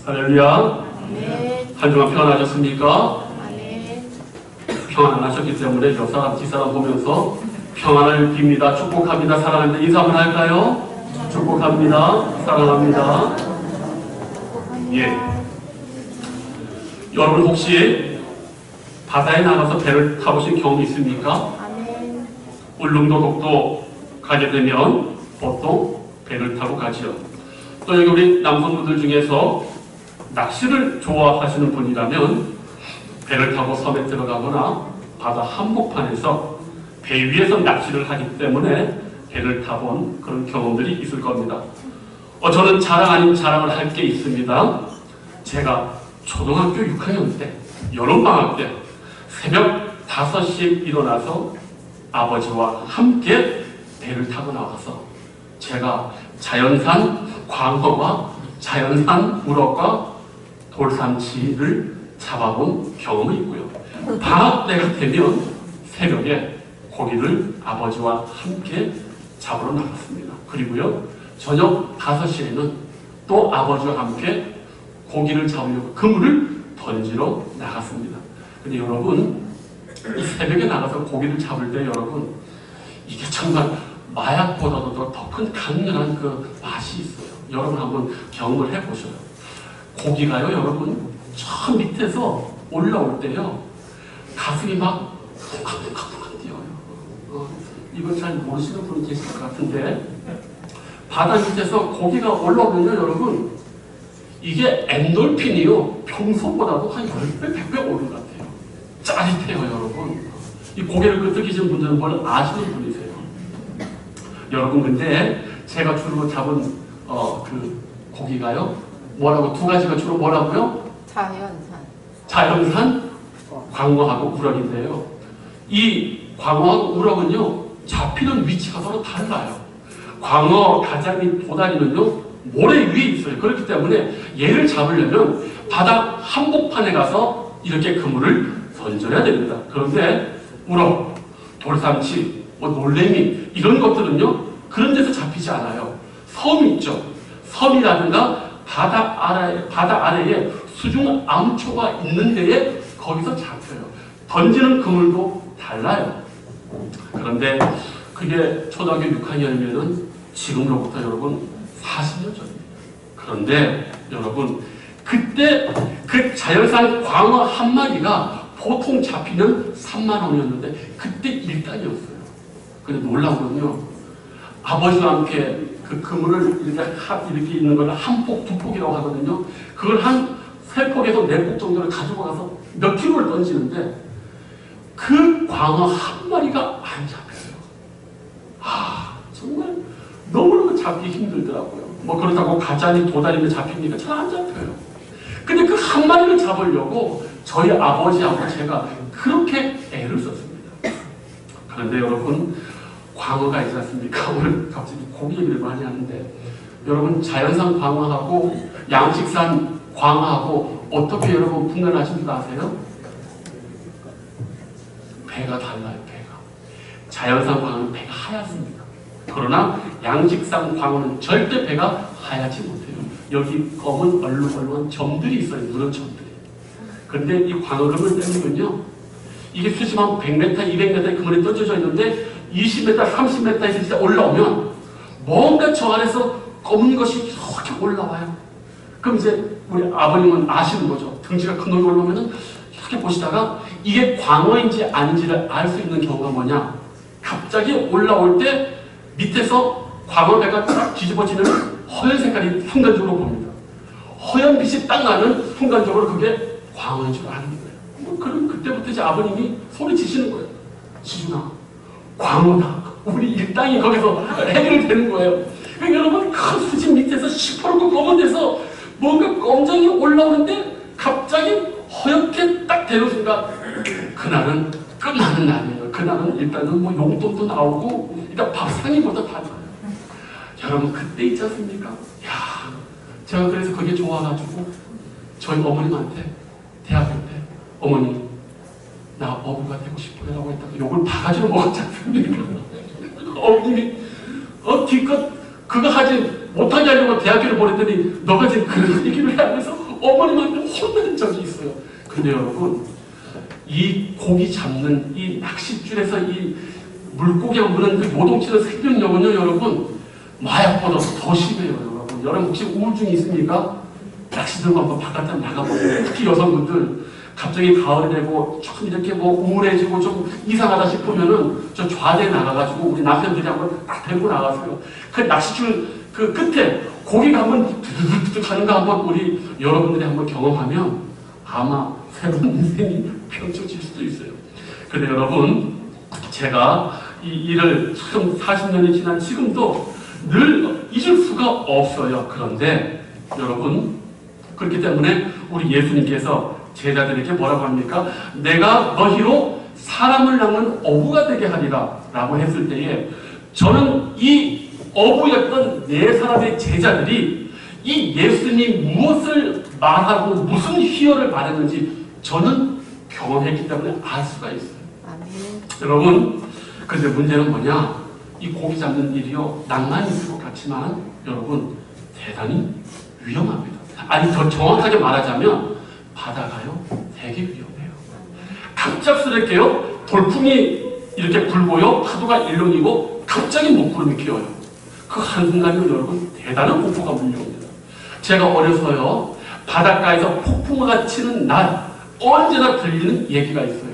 할렐루야. 네. 한 주간 평안하셨습니까? 네. 평안 안 하셨기 때문에 옆 사람, 뒷사람 보면서 평안을 빕니다. 축복합니다. 사랑합니다. 인사 한번 할까요? 축복합니다. 사랑합니다. 예. 여러분 혹시 바다에 나가서 배를 타보신 경험이 있습니까? 아멘. 울릉도 독도 가게 되면 보통 배를 타고 가지요. 또 여기 우리 남성분들 중에서 낚시를 좋아하시는 분이라면 배를 타고 섬에 들어가거나 바다 한복판에서 배 위에서 낚시를 하기 때문에 배를 타본 그런 경험들이 있을 겁니다. 저는 자랑 아닌 자랑을 할 게 있습니다. 제가 초등학교 6학년 때 여름방학 때 새벽 5시에 일어나서 아버지와 함께 배를 타고 나와서 제가 자연산 광어와 자연산 우럭과 돌삼치를 잡아본 경험이 있고요. 방학 때가 되면 새벽에 고기를 아버지와 함께 잡으러 나갔습니다. 그리고요, 저녁 5시에는 또 아버지와 함께 고기를 잡으려고 그물을 던지러 나갔습니다. 근데 여러분, 이 새벽에 나가서 고기를 잡을 때 여러분, 이게 정말 마약보다도 더 큰 강렬한 그 맛이 있어요. 여러분 한번 경험을 해보셔요. 고기가요, 여러분, 저 밑에서 올라올 때요, 가슴이 막 쿵쾅쿵쾅쿵쾅 뛰어요. 이걸 잘 모르시는 분이 계실 것 같은데, 바다 밑에서 고기가 올라오면요, 여러분, 이게 엔돌핀이요, 평소보다도 한 10배, 100배 오른 것 같아요. 짜릿해요, 여러분. 이 고개를 끄덕이시는 분들은 뭘 아시는 분이세요. 여러분, 근데 제가 주로 잡은 그 고기가요, 뭐라고, 두 가지가 주로 뭐라고요? 자연산 광어하고 우럭인데요. 이 광어하고 우럭은요, 잡히는 위치가 서로 달라요. 광어, 가자미, 도다리는요, 모래 위에 있어요. 그렇기 때문에 얘를 잡으려면 바다 한복판에 가서 이렇게 그물을 던져야 됩니다. 그런데 우럭, 돌삼치, 놀래미 이런 것들은요, 그런 데서 잡히지 않아요. 섬이 있죠. 섬이라든가 바다 아래에 수중 암초가 있는 데에 거기서 잡혀요. 던지는 그물도 달라요. 그런데 그게 초등학교 6학년이면은 지금으로부터 여러분 40년 전입니다. 그런데 여러분, 그때 그 자연산 광어 한 마리가 보통 잡히면 3만 원이었는데 그때 일단이었어요. 근데 놀라운 건요, 아버지와 함께 그 그물을 이렇게 있는 걸 한 폭, 두 폭이라고 하거든요. 그걸 한 3폭에서 4폭 정도를 가지고 가서 몇 킬로를 던지는데 그 광어 한 마리가 안 잡혀요. 정말 너무너무 잡기 힘들더라고요. 그렇다고 가자미, 도다리는 잡힙니까? 잘 안 잡혀요. 근데 그 한 마리를 잡으려고 저희 아버지하고 제가 그렇게 애를 썼습니다. 그런데 여러분, 광어가 있지 않습니까? 오늘 갑자기 고기 얘기를 많이 하는데, 여러분, 자연산 광어하고 양식산 광어하고 어떻게 여러분 분간하신 줄 아세요? 배가 달라요, 배가. 자연산 광어는 배가 하얗습니다. 그러나 양식산 광어는 절대 배가 하얗지 못해요. 여기 검은 얼룩얼룩한 점들이 있어요, 누런 점들이. 근데 이 광어금을 떼면요, 이게 수심한 100m, 200m의 그물에 던져져 있는데 20m, 30m에서 진짜 올라오면 뭔가 저 안에서 검은 것이 이렇게 올라와요. 그럼 이제 우리 아버님은 아시는 거죠. 등지가 큰 놈이 올라오면은 이렇게 보시다가 이게 광어인지 아닌지를 알 수 있는 경우가 뭐냐? 갑자기 올라올 때 밑에서 광어 배가 쫙 뒤집어지는 허연 색깔이 순간적으로 보입니다. 허연 빛이 딱 나는 순간적으로 그게 광어인 줄 아는 거예요. 그럼 그때부터 이제 아버님이 소리 지시는 거예요. 지준아, 광어다. 우리 일당이 거기서 해결되는 거예요. 그러니까 여러분, 큰 수진 밑에서 시퍼렇고 검은 데서 뭔가 검정이 올라오는데 갑자기 허옇게 딱 되는 순간, 그날은 끝나는 날이에요. 그날은 일단은 용돈도 나오고 일단 밥상이보다 다 나와요. 여러분, 그때 있지 않습니까? 제가 그래서 그게 좋아가지고 저희 어머님한테 대학교 때, 어머니, 나 어부가 되고 싶어요 라고 했다가 욕을 바가지로 먹었지 않습니까? 어머님이 기껏 그거 하지 못하게 하려고 대학교를 보냈더니 너가 지금 그런 얘기를 해 하면서 혼난 적이 있어요. 근데 여러분, 이 고기 잡는 이 낚싯줄에서 이 물고기 한 분은 그 요동치는 생명력은요, 여러분, 마약보다 더 심해요, 여러분. 여러분 혹시 우울증이 있습니까? 낚시 들고 한번 바깥에 나가보세요. 특히 여성분들 갑자기 가을이 되고 조금 이렇게 뭐 우울해지고 좀 이상하다 싶으면은 저 좌대에 나가가지고 우리 남편들이 한번 딱 데리고 나가세요. 그 낚시줄 그 끝에 고기가 한번 두두두두 하는 거 한번 우리 여러분들이 한번 경험하면 아마 새로운 인생이 펼쳐질 수도 있어요. 근데 여러분, 제가 이 일을 참 40년이 지난 지금도 늘 잊을 수가 없어요. 그런데 여러분, 그렇기 때문에 우리 예수님께서 제자들에게 뭐라고 합니까? 내가 너희로 사람을 낚는 어부가 되게 하리라 라고 했을 때에 저는 이 어부였던 네 사람의 제자들이 이 예수님이 무엇을 말하고 무슨 희열을 말했는지 저는 경험했기 때문에 알 수가 있어요. 아멘. 여러분, 근데 문제는 뭐냐? 이 고기 잡는 일이요, 낭만이 있을 것 같지만 여러분, 대단히 위험합니다. 아니, 더 정확하게 말하자면 바다가요, 되게 위험해요. 갑작스럽게요, 돌풍이 이렇게 불고요, 파도가 일렁이고 갑자기 먹구름이 끼어요. 그 한순간에 여러분, 대단한 공포가 물려옵니다. 제가 어려서요, 바닷가에서 폭풍우가 치는 날 언제나 들리는 얘기가 있어요.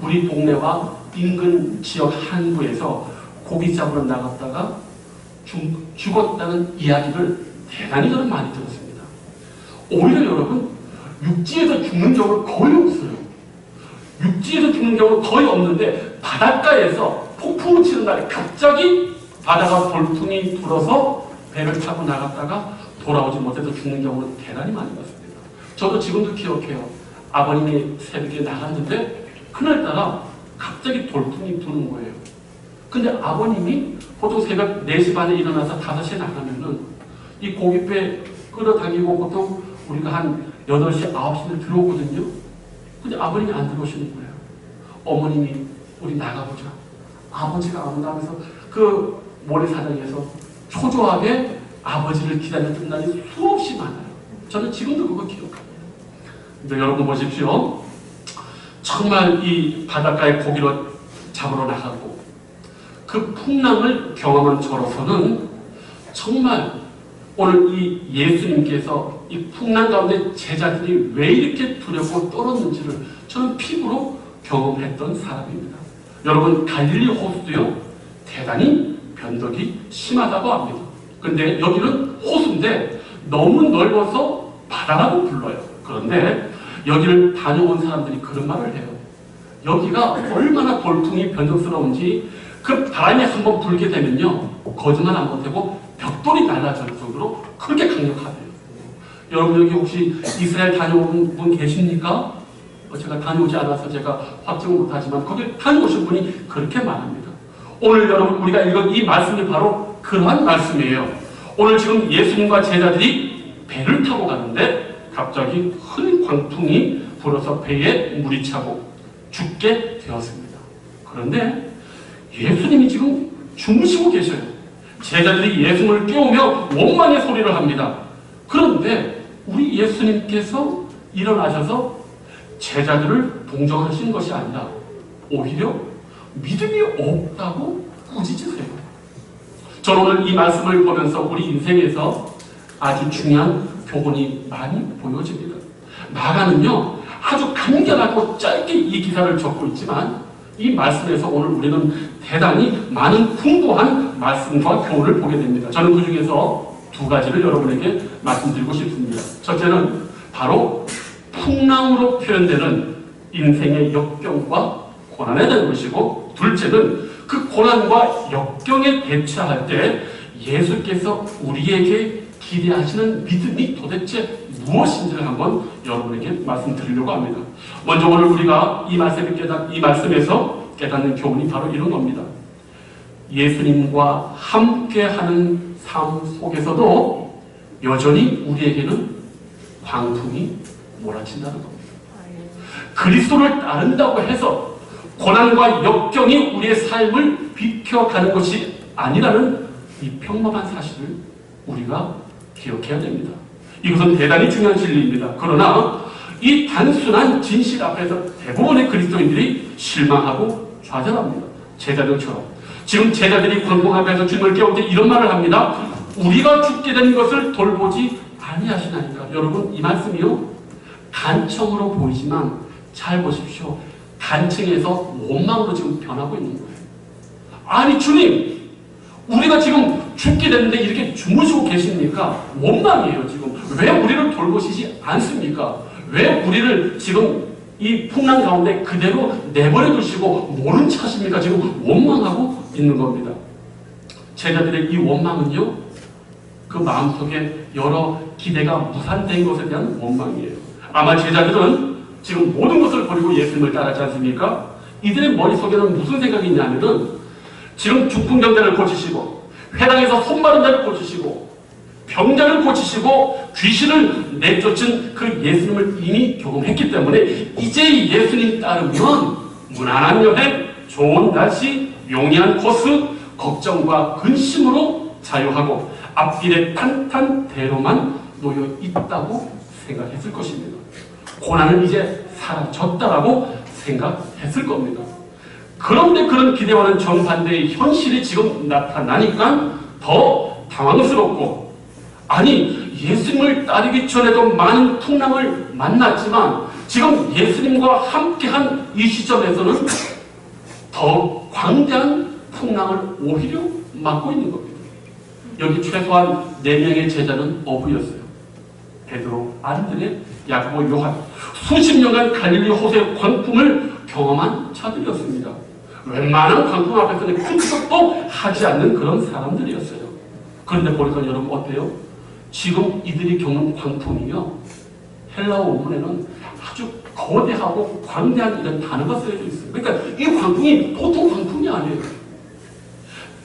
우리 동네와 인근 지역 항구에서 고기 잡으러 나갔다가 죽었다는 이야기를 대단히 저는 많이 들었습니다. 오히려 여러분, 육지에서 죽는 경우는 거의 없어요. 육지에서 죽는 경우는 거의 없는데 바닷가에서 폭풍우 치는 날에 갑자기 바다가 돌풍이 불어서 배를 타고 나갔다가 돌아오지 못해서 죽는 경우는 대단히 많이 봤습니다. 저도 지금도 기억해요. 아버님이 새벽에 나갔는데 그날따라 갑자기 돌풍이 부는 거예요. 근데 아버님이 보통 새벽 4시 반에 일어나서 5시에 나가면은 이 고깃배 끌어당기고 보통 우리가 한 8시, 9시에 들어오거든요. 근데 아버님이 안 들어오시는 거예요. 어머님이 우리 나가보자. 아버지가 안 온다면서 그 모래사장에서 초조하게 아버지를 기다렸던 날이 수없이 많아요. 저는 지금도 그거 기억합니다. 근데 여러분 보십시오. 정말 이 바닷가에 고기를 잡으러 나가고 그 풍랑을 경험한 저로서는 정말 오늘 이 예수님께서 이 풍랑 가운데 제자들이 왜 이렇게 두렵고 떨었는지를 저는 피부로 경험했던 사람입니다. 여러분, 갈릴리 호수도요, 대단히 변덕이 심하다고 합니다. 근데 여기는 호수인데 너무 넓어서 바다라고 불러요. 그런데 여기를 다녀온 사람들이 그런 말을 해요. 여기가 얼마나 돌풍이 변덕스러운지 그 바람이 한번 불게 되면요, 거짓말 안 못하고 벽돌이 날아질 정도로 그렇게 강력하대요. 여러분, 여기 혹시 이스라엘 다녀온 분 계십니까? 제가 다녀오지 않아서 제가 확증을 못하지만 거기 다녀오신 분이 그렇게 말합니다. 오늘 여러분 우리가 읽은 이 말씀이 바로 그러한 말씀이에요. 오늘 지금 예수님과 제자들이 배를 타고 가는데 갑자기 큰 광풍이 불어서 배에 물이 차고 죽게 되었습니다. 그런데 예수님이 지금 주무시고 계셔요. 제자들이 예수님을 깨우며 원망의 소리를 합니다. 그런데 우리 예수님께서 일어나셔서 제자들을 동정하신 것이 아니라 오히려 믿음이 없다고 꾸짖으세요. 저는 오늘 이 말씀을 보면서 우리 인생에서 아주 중요한 교훈이 많이 보여집니다. 마가는요, 아주 간결하고 짧게 이 기사를 적고 있지만 이 말씀에서 오늘 우리는 대단히 많은 풍부한 말씀과 교훈을 보게 됩니다. 저는 그 중에서 2가지를 여러분에게 말씀드리고 싶습니다. 첫째는 바로 풍랑으로 표현되는 인생의 역경과 고난에 대한 것이고, 둘째는 그 고난과 역경에 대처할 때 예수께서 우리에게 기대하시는 믿음이 도대체 무엇인지를 한번 여러분에게 말씀드리려고 합니다. 먼저 오늘 우리가 이 말씀에서 깨닫는 교훈이 바로 이런 겁니다. 예수님과 함께하는 삶 속에서도 여전히 우리에게는 광풍이 몰아친다는 겁니다. 그리스도를 따른다고 해서 고난과 역경이 우리의 삶을 비켜가는 것이 아니라는 이 평범한 사실을 우리가 기억해야 됩니다. 이것은 대단히 중요한 진리입니다. 그러나 이 단순한 진실 앞에서 대부분의 그리스도인들이 실망하고 좌절합니다. 제자들처럼. 지금 제자들이 광풍 앞에서 주님을 깨울 때 이런 말을 합니다. 우리가 죽게 된 것을 돌보지 아니하시나이까. 여러분, 이 말씀이요, 간청으로 보이지만 잘 보십시오. 간청에서 원망으로 지금 변하고 있는 거예요. 아니 주님, 우리가 지금 죽게 됐는데 이렇게 주무시고 계십니까? 원망이에요. 지금 왜 우리를 돌보시지 않습니까? 왜 우리를 지금 이 풍랑 가운데 그대로 내버려 두시고 모른 차십니까? 지금 원망하고 있는 겁니다. 제자들의 이 원망은요, 그 마음속에 여러 기대가 무산된 것에 대한 원망이에요. 아마 제자들은 지금 모든 것을 버리고 예수님을 따르지 않습니까? 이들의 머릿속에는 무슨 생각이 있냐면은 지금 중풍병자를 고치시고 회당에서 손마른 자를 고치시고 병자를 고치시고 귀신을 내쫓은 그 예수님을 이미 경험했기 때문에 이제 예수님 따르면 무난한 여행, 좋은 날씨, 용이한 코스, 걱정과 근심으로 자유하고 앞길에 탄탄대로만 놓여 있다고 생각했을 것입니다. 고난은 이제 사라졌다라고 생각했을 겁니다. 그런데 그런 기대와는 정반대의 현실이 지금 나타나니까 더 당황스럽고, 아니 예수님을 따르기 전에도 많은 풍랑을 만났지만 지금 예수님과 함께한 이 시점에서는 더 광대한 풍랑을 오히려 맞고 있는 겁니다. 여기 최소한 4명의 제자는 어부였어요. 베드로, 안드레, 야고보, 요한. 수십 년간 갈릴리 호수의 광풍을 경험한 자들이었습니다. 웬만한 광풍 앞에서는 큰 척도 하지 않는 그런 사람들이었어요. 그런데 보니까 여러분 어때요? 지금 이들이 겪는 광풍이요, 헬라어 원문에는 아주 거대하고 광대한 이런 단어가 쓰여져 있어요. 그러니까 이 광풍이 보통 광풍이 아니에요.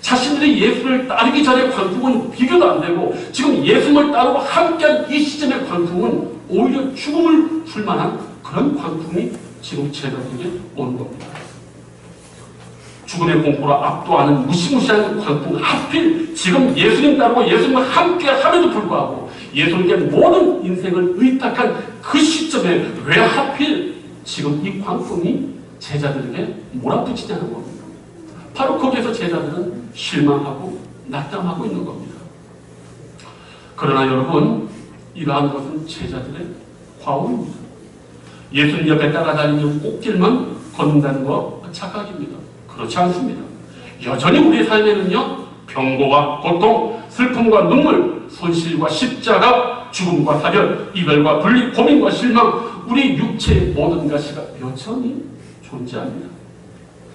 자신들이 예수를 따르기 전에 광풍은 비교도 안 되고 지금 예수를 따르고 함께한 이 시점의 광풍은 오히려 죽음을 줄 만한 그런 광풍이 지금 제자들에게 오는 겁니다. 죽음의 공포로 압도하는 무시무시한 광풍, 하필 지금 예수님 따르고 예수님과 함께 함에도 불구하고 예수님께 모든 인생을 의탁한 그 시점에 왜 하필 지금 이 광풍이 제자들에게 몰아붙이냐는 겁니다. 바로 거기에서 제자들은 실망하고 낙담하고 있는 겁니다. 그러나 여러분, 이러한 것은 제자들의 과오입니다. 예수님 옆에 따라다니는 꽃길만 걷는다는 거 착각입니다. 그렇지 않습니다. 여전히 우리 삶에는요, 병고와 고통, 슬픔과 눈물, 손실과 십자가, 죽음과 사별, 이별과 분리, 고민과 실망, 우리 육체의 모든 가시가 여전히 존재합니다.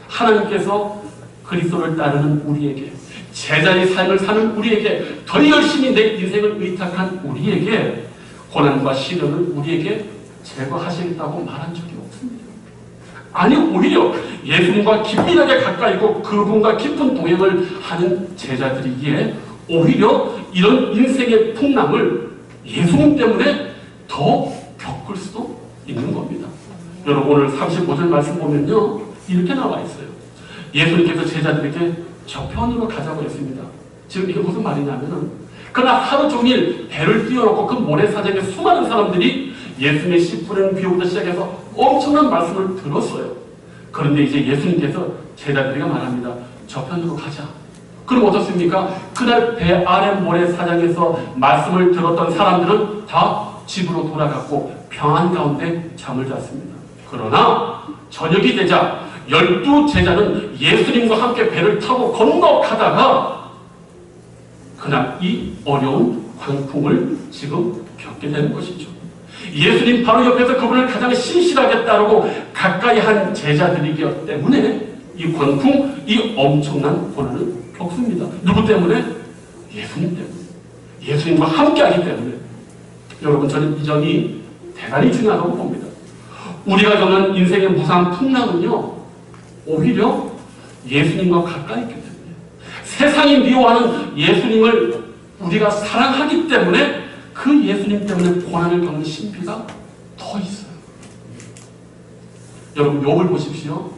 하나님께서 그리스도를 따르는 우리에게, 제자의 삶을 사는 우리에게, 더 열심히 내 인생을 의탁한 우리에게 고난과 시련을 우리에게 제거하시겠다고 말한 적이 없습니다. 아니, 오히려 예수님과 긴밀하게 가까이 있고 그분과 깊은 동행을 하는 제자들이기에 오히려 이런 인생의 풍랑을 예수님 때문에 더 겪을 수도 있는 겁니다. 여러분, 오늘 35절 말씀 보면요, 이렇게 나와 있어요. 예수님께서 제자들에게 저편으로 가자고 했습니다. 지금 이게 무슨 말이냐면은, 그러나 하루 종일 배를 띄워놓고 그 모래사장에 수많은 사람들이 예수님의 씨 뿌리는 비유부터 시작해서 엄청난 말씀을 들었어요. 그런데 이제 예수님께서 제자들에게 말합니다. 저편으로 가자. 그럼 어떻습니까? 그날 배 아래 모래사장에서 말씀을 들었던 사람들은 다 집으로 돌아갔고 평안 가운데 잠을 잤습니다. 그러나 저녁이 되자 12 제자는 예수님과 함께 배를 타고 건너가다가 그날 이 어려운 광풍을 지금 겪게 되는 것이죠. 예수님 바로 옆에서 그분을 가장 신실하게 따르고 가까이 한 제자들이기 때문에 이 광풍, 이 엄청난 고난을 겪습니다. 누구 때문에? 예수님 때문에. 예수님과 함께하기 때문에. 여러분, 저는 이 점이 대단히 중요하다고 봅니다. 우리가 겪는 인생의 무상한 풍랑은요, 오히려 예수님과 가까이 있기 때문에, 세상이 미워하는 예수님을 우리가 사랑하기 때문에 그 예수님 때문에 고난을 겪는 신비가 더 있어요. 여러분, 욥을 보십시오.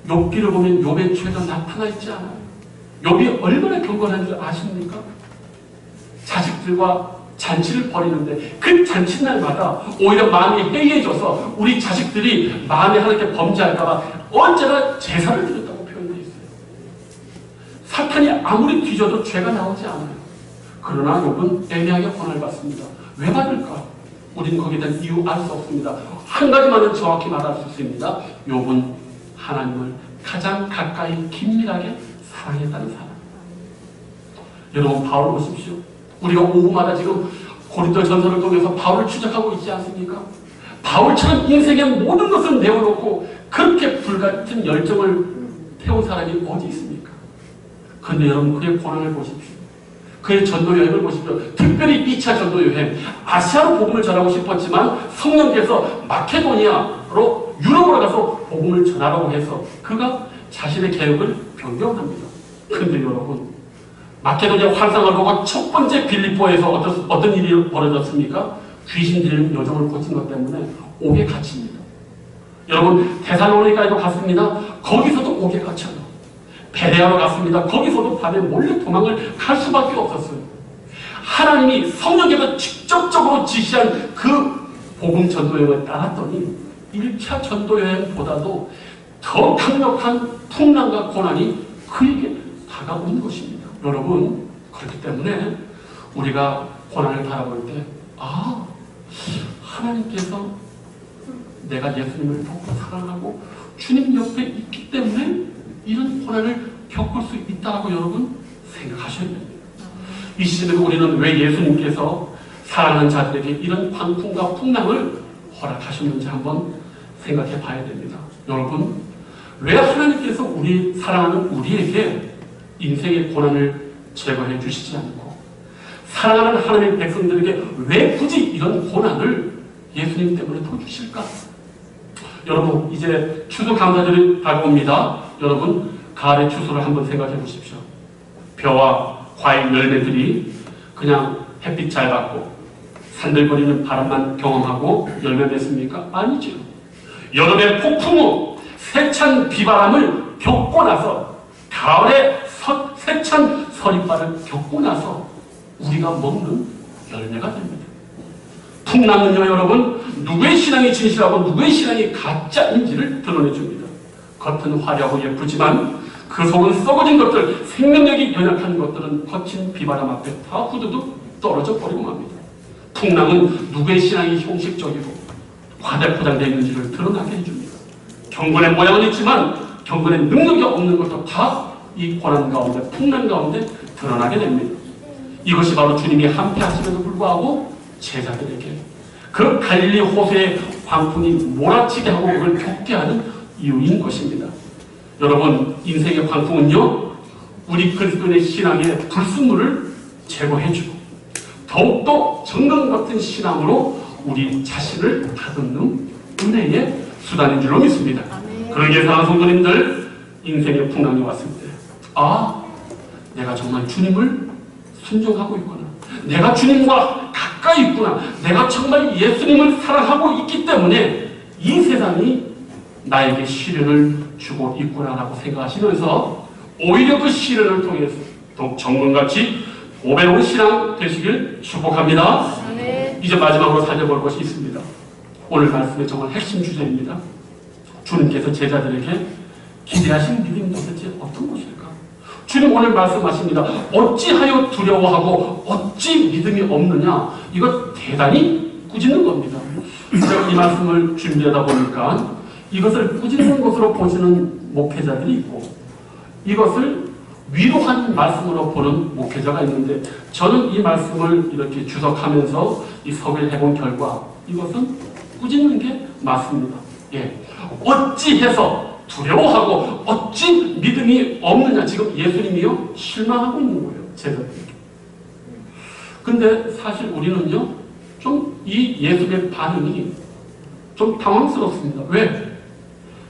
욥기를 보면 욥의 죄가 나타나 있지 않아요. 욥이 얼마나 경건한 줄 아십니까? 자식들과 잔치를 벌이는데 그 잔치날마다 오히려 마음이 해이해져서 우리 자식들이 마음에 하나님께 범죄할까봐 언제나 제사를 드렸다고 표현되어 있어요. 사탄이 아무리 뒤져도 죄가 나오지 않아요. 그러나 욥은 애매하게 고난을 받습니다. 왜 받을까? 우리는 거기에 대한 이유 알 수 없습니다. 한 가지만은 정확히 말할 수 있습니다. 욥은 하나님을 가장 가까이 긴밀하게 사랑했다는 사람. 여러분, 바울 보십시오. 우리가 오후마다 지금 고린도 전서를 통해서 바울을 추적하고 있지 않습니까? 바울처럼 인생의 모든 것을 내어놓고 그렇게 불같은 열정을 태운 사람이 어디 있습니까? 그런데 여러분, 그의 고난을 보십시오. 그의 전도 여행을 보십시오. 특별히 2차 전도 여행, 아시아로 복음을 전하고 싶었지만 성령께서 마케도니아로 유럽으로 가서 복음을 전하라고 해서 그가 자신의 계획을 변경합니다. 그런데 여러분, 마케도니아 환상을 보고 첫 번째 빌립보에서 어떤 일이 벌어졌습니까? 귀신 들린 여종을 고친 것 때문에 옥에 갇힙니다. 여러분, 데살로니가에도 갔습니다. 거기서도 옥에 갇혀요. 베레아로 갔습니다. 거기서도 밤에 몰래 도망을 갈 수밖에 없었어요. 하나님이 성령께서 직접적으로 지시한 그 복음 전도여행을 따랐더니 1차 전도여행보다도 더 강력한 풍랑과 고난이 그에게 다가오는 것입니다. 여러분, 그렇기 때문에 우리가 고난을 바라볼 때 하나님께서 내가 예수님을 더욱 사랑하고 주님 옆에 있기 때문에 이런 고난을 겪을 수 있다고 여러분 생각하셔야 됩니다. 이 시점에도 우리는 왜 예수님께서 사랑하는 자들에게 이런 광풍과 풍랑을 허락하셨는지 한번 생각해 봐야 됩니다. 여러분, 왜 하나님께서 우리 사랑하는 우리에게 인생의 고난을 제거해 주시지 않고 사랑하는 하나님의 백성들에게 왜 굳이 이런 고난을 예수님 때문에 더 주실까? 여러분, 이제 추수 감사절이 다가옵니다. 여러분, 가을의 추수를 한번 생각해 보십시오. 벼와 과일 열매들이 그냥 햇빛 잘 받고 산들거리는 바람만 경험하고 열매 맺습니까? 아니죠. 여름의 폭풍 후 세찬 비바람을 겪고 나서 가을에 세찬 서리바를 겪고 나서 우리가 먹는 열매가 됩니다. 풍랑은요, 여러분, 누구의 신앙이 진실하고 누구의 신앙이 가짜인지를 드러내줍니다. 겉은 화려하고 예쁘지만 그 속은 썩어진 것들, 생명력이 연약한 것들은 거친 비바람 앞에 다 후두둑 떨어져 버리고 맙니다. 풍랑은 누구의 신앙이 형식적이고 과대 포장되어 있는지를 드러나게 해줍니다. 경건의 모양은 있지만 경건의 능력이 없는 것도 다 이 고난 가운데, 풍랑 가운데 드러나게 됩니다. 이것이 바로 주님이 함께하심에도 불구하고 제자들에게 그 갈릴리 호수의 광풍이 몰아치게 하고 그걸 겪게 하는 이유인 것입니다. 여러분, 인생의 광풍은요, 우리 그리스도인의 신앙의 불순물을 제거해주고 더욱더 정강 같은 신앙으로 우리 자신을 다듬는 은혜의 수단인 줄로 믿습니다. 그러기에 사랑하는 성도님들, 인생의 풍랑이 왔을 때 내가 정말 주님을 순종하고 있구나. 내가 주님과 가까이 있구나. 내가 정말 예수님을 사랑하고 있기 때문에 이 세상이 나에게 시련을 주고 있구나라고 생각하시면서 오히려 그 시련을 통해서 더욱 정금같이 오배로운 신앙 되시길 축복합니다. 네. 이제 마지막으로 살펴볼 것이 있습니다. 오늘 말씀의 정말 핵심 주제입니다. 주님께서 제자들에게 기대하신 믿음이 도대체 어떤 것일까? 주님 오늘 말씀하십니다. 어찌하여 두려워하고 어찌 믿음이 없느냐? 이거 대단히 꾸짖는 겁니다. 제가 이 말씀을 준비하다 보니까 이것을 꾸짖는 것으로 보시는 목회자들이 있고 이것을 위로하는 말씀으로 보는 목회자가 있는데 저는 이 말씀을 이렇게 주석하면서 이 설교를 해본 결과 이것은 꾸짖는 게 맞습니다. 어찌해서 두려워하고 어찌 믿음이 없느냐. 지금 예수님이요 실망하고 있는 거예요, 제자들에게. 근데 사실 우리는요 좀 이 예수님의 반응이 좀 당황스럽습니다. 왜?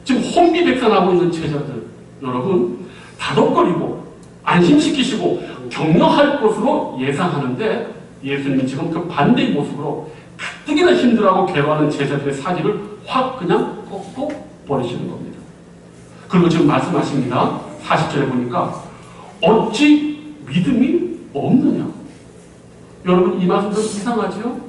지금 혼비백산하고 있는 제자들 여러분 다독거리고 안심시키시고 격려할 것으로 예상하는데 예수님이 지금 그 반대의 모습으로 가뜩이나 힘들어하고 괴로워하는 제자들의 사기를 확 그냥 꺾고 버리시는 겁니다. 그리고 지금 말씀하십니다. 40절에 보니까 어찌 믿음이 없느냐. 여러분 이 말씀 좀 이상하죠?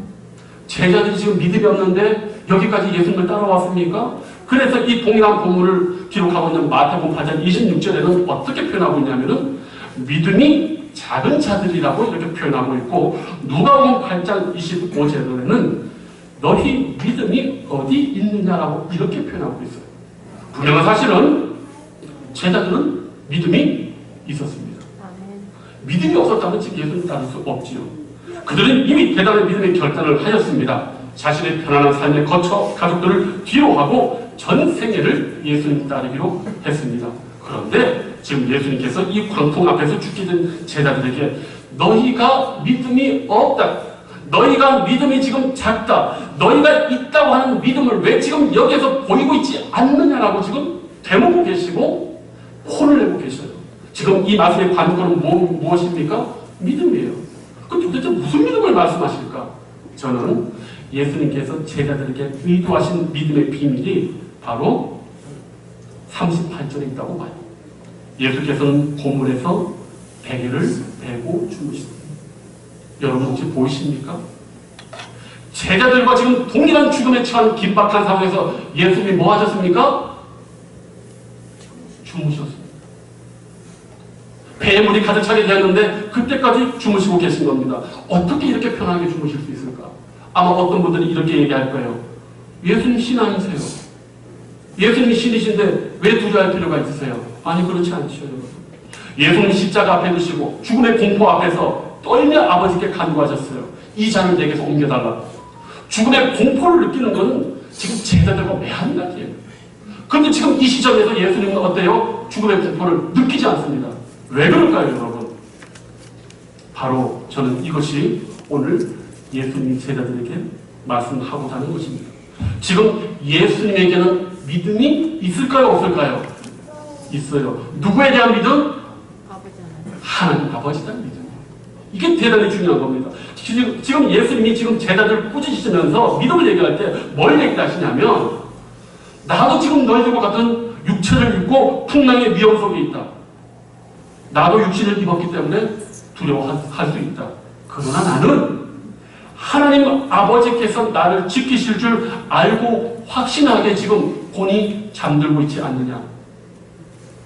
제자들이 지금 믿음이 없는데 여기까지 예수님을 따라왔습니까? 그래서 이 동일한 본문을 기록하고 있는 마태복음 8장 26절에는 어떻게 표현하고 있냐면은 믿음이 작은 자들이라고 이렇게 표현하고 있고, 누가복음 8장 25절에는 너희 믿음이 어디 있느냐라고 이렇게 표현하고 있어요. 분명한 사실은 제자들은 믿음이 있었습니다. 믿음이 없었다면 지금 예수님 따를 수 없지요. 그들은 이미 대단한 믿음의 결단을 하였습니다. 자신의 편안한 삶에 거쳐 가족들을 뒤로 하고 전 생애를 예수님 따르기로 했습니다. 그런데 지금 예수님께서 이 광풍 앞에서 죽게 된 제자들에게 너희가 믿음이 없다, 너희가 믿음이 지금 작다, 너희가 있다고 하는 믿음을 왜 지금 여기에서 보이고 있지 않느냐라고 지금 되묻고 계시고 혼을 내고 계셔요. 지금 이 말씀의 관건은 무엇입니까? 믿음이에요. 그 도대체 무슨 믿음을 말씀하실까? 저는 예수님께서 제자들에게 의도하신 믿음의 비밀이 바로 38절에 있다고 봐요. 예수께서는 고물에서 베개를 베고 주무십니다. 여러분 혹시 보이십니까? 제자들과 지금 동일한 죽음에 처한 긴박한 상황에서 예수님이 뭐 하셨습니까? 주무셨습니다. 배에 물이 가득 차게 되었는데 그때까지 주무시고 계신 겁니다. 어떻게 이렇게 편하게 주무실 수 있을까? 아마 어떤 분들이 이렇게 얘기할 거예요. 예수님 신 아니세요? 예수님이 신이신데 왜 두려워할 필요가 있으세요? 아니 그렇지 않죠, 여러분. 예수님 십자가 앞에 두시고 죽음의 공포 앞에서 떨며 아버지께 간구하셨어요. 이 잔을 내게서 옮겨달라. 죽음의 공포를 느끼는 것은 지금 제자들과 매한가지예요. 그런데 지금 이 시점에서 예수님은 어때요? 죽음의 공포를 느끼지 않습니다. 왜 그럴까요, 여러분? 바로 저는 이것이 오늘 예수님이 제자들에게 말씀하고자 하는 것입니다. 지금 예수님에게는 믿음이 있을까요, 없을까요? 있어요. 누구에 대한 믿음? 하나님 아버지에 대한 믿음. 이게 대단히 중요한 겁니다. 지금 예수님이 지금 제자들을 꾸짖으시면서 믿음을 얘기할 때 뭘 얘기하시냐면, 나도 지금 너희들과 같은 육체를 입고 풍랑의 위험 속에 있다. 나도 육신을 입었기 때문에 두려워할 수 있다. 그러나 나는 하나님 아버지께서 나를 지키실 줄 알고 확신하게 지금 곤히 잠들고 있지 않느냐.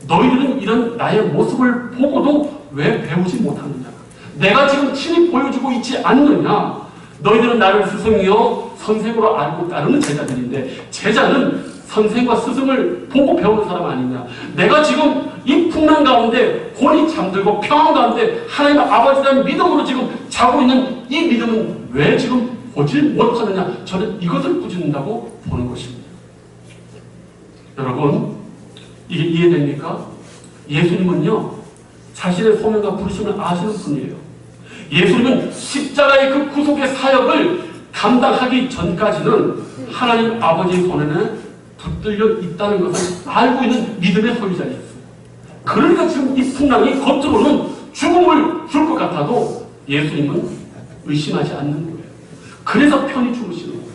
너희들은 이런 나의 모습을 보고도 왜 배우지 못하느냐. 내가 지금 친히 보여주고 있지 않느냐. 너희들은 나를 스승이요 선생으로 알고 따르는 제자들인데, 제자는 선생과 스승을 보고 배우는 사람 아니냐. 내가 지금 이 풍랑 가운데 곤히 잠들고 평안 가운데 하나님 아버지에 대한 믿음으로 지금 자고 있는 이 믿음은 왜 지금 보질 못하느냐. 저는 이것을 꾸짖는다고 보는 것입니다. 여러분, 이게 이해됩니까? 예수님은요, 자신의 소명과 부르심을 아시는 분이에요. 예수님은 십자가의 그 구속의 사역을 감당하기 전까지는 하나님 아버지의 손에는 붙들려 있다는 것을 알고 있는 믿음의 소유자였어요. 그러니까 지금 이 풍랑이 겉으로는 죽음을 줄 것 같아도 예수님은 의심하지 않는 거예요. 그래서 편히 주무시는 거예요.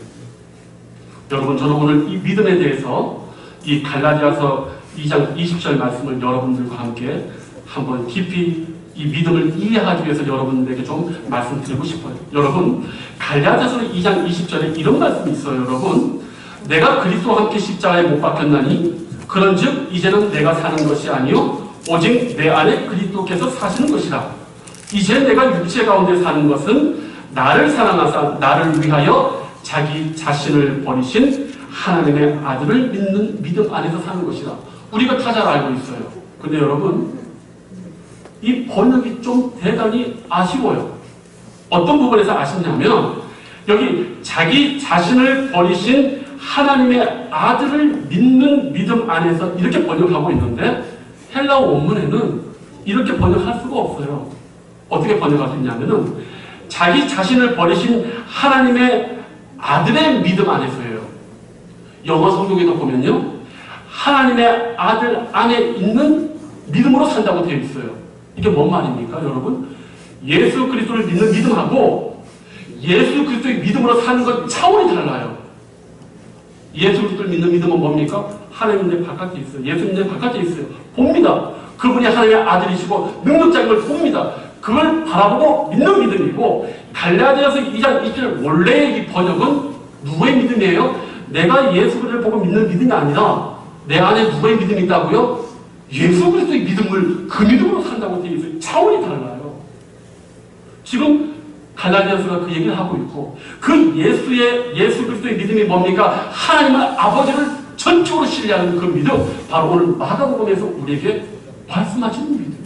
여러분, 저는 오늘 이 믿음에 대해서 이 갈라디아서 2장 20절 말씀을 여러분들과 함께 한번 깊이 이 믿음을 이해하기 위해서 여러분들에게 좀 말씀드리고 싶어요. 여러분, 갈라디아서 2장 20절에 이런 말씀이 있어요. 여러분, 내가 그리스도와 함께 십자가에 못 박혔나니 그런즉 이제는 내가 사는 것이 아니요 오직 내 안에 그리스도께서 사시는 것이라. 이제 내가 육체 가운데 사는 것은 나를 사랑하사 나를 위하여 자기 자신을 버리신 하나님의 아들을 믿는 믿음 안에서 사는 것이라. 우리가 다 잘 알고 있어요. 근데 여러분, 이 번역이 좀 대단히 아쉬워요. 어떤 부분에서 아쉽냐면, 여기 자기 자신을 버리신 하나님의 아들을 믿는 믿음 안에서 이렇게 번역하고 있는데, 헬라어 원문에는 이렇게 번역할 수가 없어요. 어떻게 번역할 수 있냐면은 자기 자신을 버리신 하나님의 아들의 믿음 안에서예요. 영어 성경에도 보면요, 하나님의 아들 안에 있는 믿음으로 산다고 되어 있어요. 이게 뭔 말입니까, 여러분? 예수 그리스도를 믿는 믿음하고 예수 그리스도의 믿음으로 사는 것 차원이 달라요. 예수 그리스도를 믿는 믿음은 뭡니까? 하나님 내 바깥에 있어요. 예수님 내 바깥에 있어요. 봅니다. 그분이 하나님의 아들이시고 능력자인 걸 봅니다. 그걸 바라보고 믿는 믿음이고, 갈라디아서 2장 20절 원래의 이 번역은 누구의 믿음이에요? 내가 예수 그리스도를 보고 믿는 믿음이 아니라 내 안에 누구의 믿음이 있다고요? 예수 그리스도의 믿음을 그 믿음으로 산다고 되어 있어요. 차원이 달라요. 지금 갈라디아서가 그 얘기를 하고 있고, 그 예수 그리스도의 믿음이 뭡니까? 하나님의 아버지를 전적으로 신뢰하는 그 믿음, 바로 오늘 마가복음에서 우리에게 말씀하시는 믿음.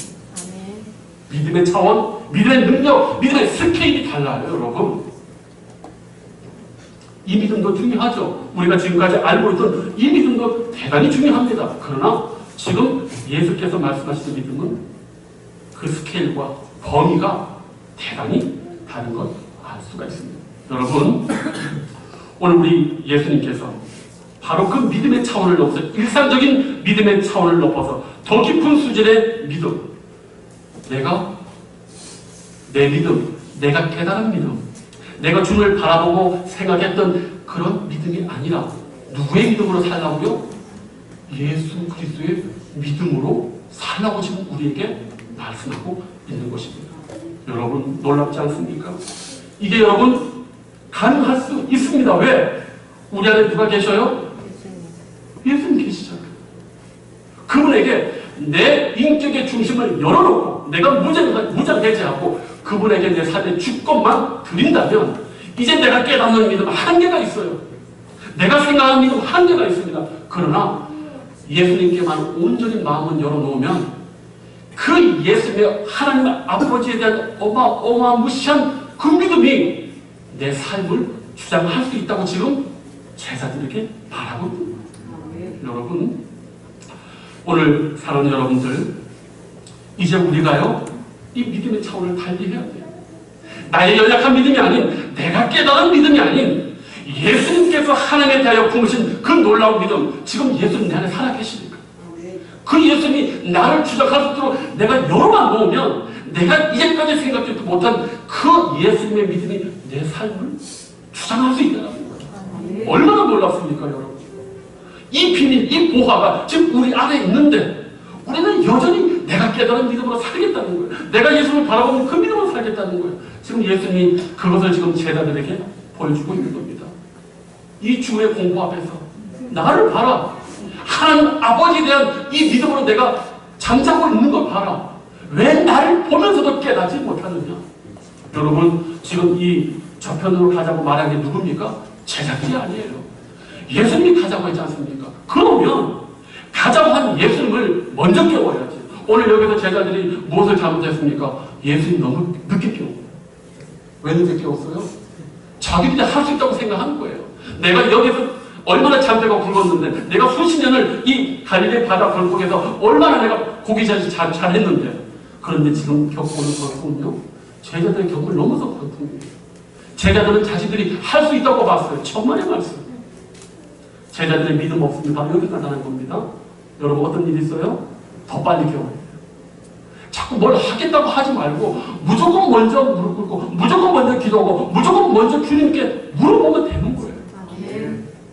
믿음의 차원, 믿음의 능력, 믿음의 스케일이 달라요, 여러분. 이 믿음도 중요하죠. 우리가 지금까지 알고 있던 이 믿음도 대단히 중요합니다. 그러나 지금 예수께서 말씀하시는 믿음은 그 스케일과 범위가 대단히 다른 걸 알 수가 있습니다. 여러분, 오늘 우리 예수님께서 바로 그 믿음의 차원을 넘어서, 일상적인 믿음의 차원을 넘어서 더 깊은 수준의 믿음, 내 믿음, 내가 깨달은 믿음, 내가 주님을 바라보고 생각했던 그런 믿음이 아니라 누구의 믿음으로 살라고요? 예수 그리스도의 믿음으로 살라고 지금 우리에게 말씀하고 있는 것입니다. 여러분, 놀랍지 않습니까? 이게 여러분 가능할 수 있습니다. 왜? 우리 안에 누가 계셔요? 예수님 계시잖아요. 그분에게 내 인격의 중심을 열어놓고 내가 무장해제하고 그분에게 내 삶의 주권만 드린다면, 이제 내가 깨닫는 믿음 한계가 있어요. 내가 생각하는 믿음 한계가 있습니다. 그러나 예수님께만 온전히 마음을 열어놓으면 그 예수님의 하나님의 아버지에 대한 어마무시한 그 믿음이 내 삶을 주장할 수 있다고 지금 제자들에게 말하고 있는 거예요. 여러분, 오늘 사랑하는 여러분들, 이제 우리가요 이 믿음의 차원을 달리해야 돼요. 나의 연약한 믿음이 아닌, 내가 깨달은 믿음이 아닌, 예수님께서 하나님에 대하여 품으신 그 놀라운 믿음, 지금 예수님 내 안에 살아계시니까 그 예수님이 나를 주장할 수 있도록 내가 열어만 놓으면 내가 이제까지 생각지도 못한 그 예수님의 믿음이 내 삶을 주장할 수 있다는 거예요. 얼마나 놀랍습니까, 여러분? 이 비밀, 이 보화가 지금 우리 안에 있는데 우리는 여전히 내가 깨달은 믿음으로 살겠다는 거예요. 내가 예수님을 바라보는 그 믿음으로 살겠다는 거예요. 지금 예수님이 그것을 지금 제자들에게 보여주고 있는 겁니다. 이 주의 공부 앞에서 나를 봐라. 하나님 아버지에 대한 이 믿음으로 내가 잠자고 있는 걸 봐라. 왜 나를 보면서도 깨닫지 못하느냐? 여러분, 지금 이 저편으로 가자고 말한 게 누굽니까? 제자들이 아니에요. 예수님이 가자고 했지 않습니까? 그러면 가자고 한 예수님을 먼저 깨워야지. 오늘 여기서 제자들이 무엇을 잘못했습니까? 예수님 너무 늦게 깨웠어요. 왜 늦게 깨웠어요? 자기들이 할 수 있다고 생각하는 거예요. 내가 여기서 얼마나 잠자고 굶었는데, 내가 수십 년을 이 갈릴리 바다 골목에서 얼마나 내가 고기자식 잘했는데, 그런데 지금 겪고는 고통은요, 제자들의 경험을 넘어서 고통이에요. 제자들은 자신들이 할 수 있다고 봤어요. 천만의 말씀. 제자들의 믿음 없으면 바로 여기 나타난 겁니다. 여러분, 어떤 일이 있어요? 더 빨리 깨워야 돼요. 자꾸 뭘 하겠다고 하지 말고 무조건 먼저 무릎 꿇고 무조건 먼저 기도하고 무조건 먼저 주님께 물어보면 되는 거예요.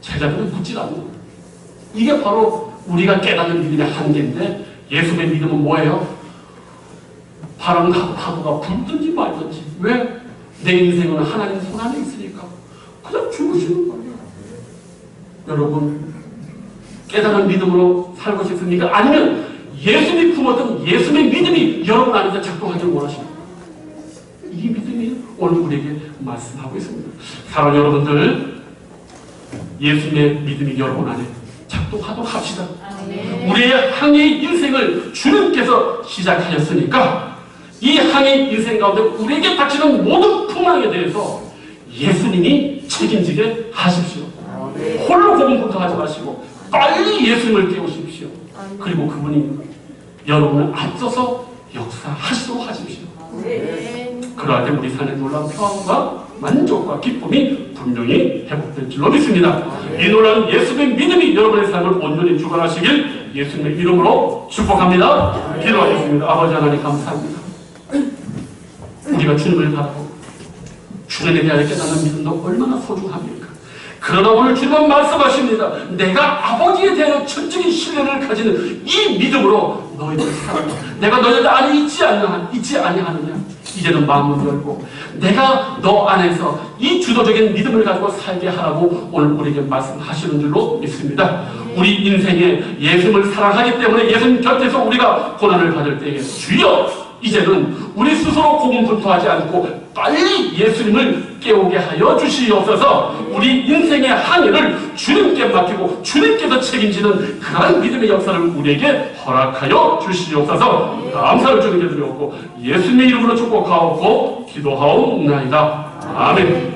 제자들은 묻지 않는 거예요. 이게 바로 우리가 깨닫는 믿음의 한계인데, 예수의 믿음은 뭐예요? 바람과 파도가 불든지 말든지, 왜? 내 인생은 하나님 손 안에 있으니까 그냥 죽으시는 거예요. 여러분, 깨닫는 믿음으로 살고 싶습니까? 아니면 예수님이 품었던 예수의 믿음이 여러분 안에서 작동하기를 원하십니까? 이 믿음이 오늘 우리에게 말씀하고 있습니다. 사랑하는 여러분들, 예수님의 믿음이 여러분 안에 작동하도록 합시다. 우리의 항해의 인생을 주님께서 시작하셨으니까 이 항해의 인생 가운데 우리에게 닥치는 모든 풍랑에 대해서 예수님이 책임지게 하십시오. 홀로 고군분투 하지 마시고 빨리 예수님을 깨우십시오. 그리고 그분이 여러분을 앞서서 역사하시도록 하십시오. 그러할 때 우리 삶의 놀라운 평안과 만족과 기쁨이 분명히 회복될 줄로 믿습니다. 이 놀라운 예수의 믿음이 여러분의 삶을 온전히 주관하시길 예수님의 이름으로 축복합니다. 기도하겠습니다. 아버지 하나님 감사합니다. 우리가 주님을 바라보고 주님에 대하여 깨닫는 믿음도 얼마나 소중합니까? 그러나 오늘 주님은 말씀하십니다. 내가 아버지에 대하여 전적인 신뢰를 가지는 이 믿음으로 너희들 살아라. 내가 너희들 안에 있지 아니하느냐? 이제는 마음을 열고 내가 너 안에서 이 주도적인 믿음을 가지고 살게 하라고 오늘 우리에게 말씀하시는 줄로 믿습니다. 우리 인생에 예수님을 사랑하기 때문에 예수님 곁에서 우리가 고난을 받을 때에 주여 이제는 우리 스스로 고군분투하지 않고 빨리 예수님을 깨우게 하여 주시옵소서. 우리 인생의 항해를 주님께 맡기고 주님께서 책임지는 그러한 믿음의 역사를 우리에게 허락하여 주시옵소서. 감사를 주님께 드리옵고 예수님의 이름으로 축복하옵고 기도하옵나이다. 아멘.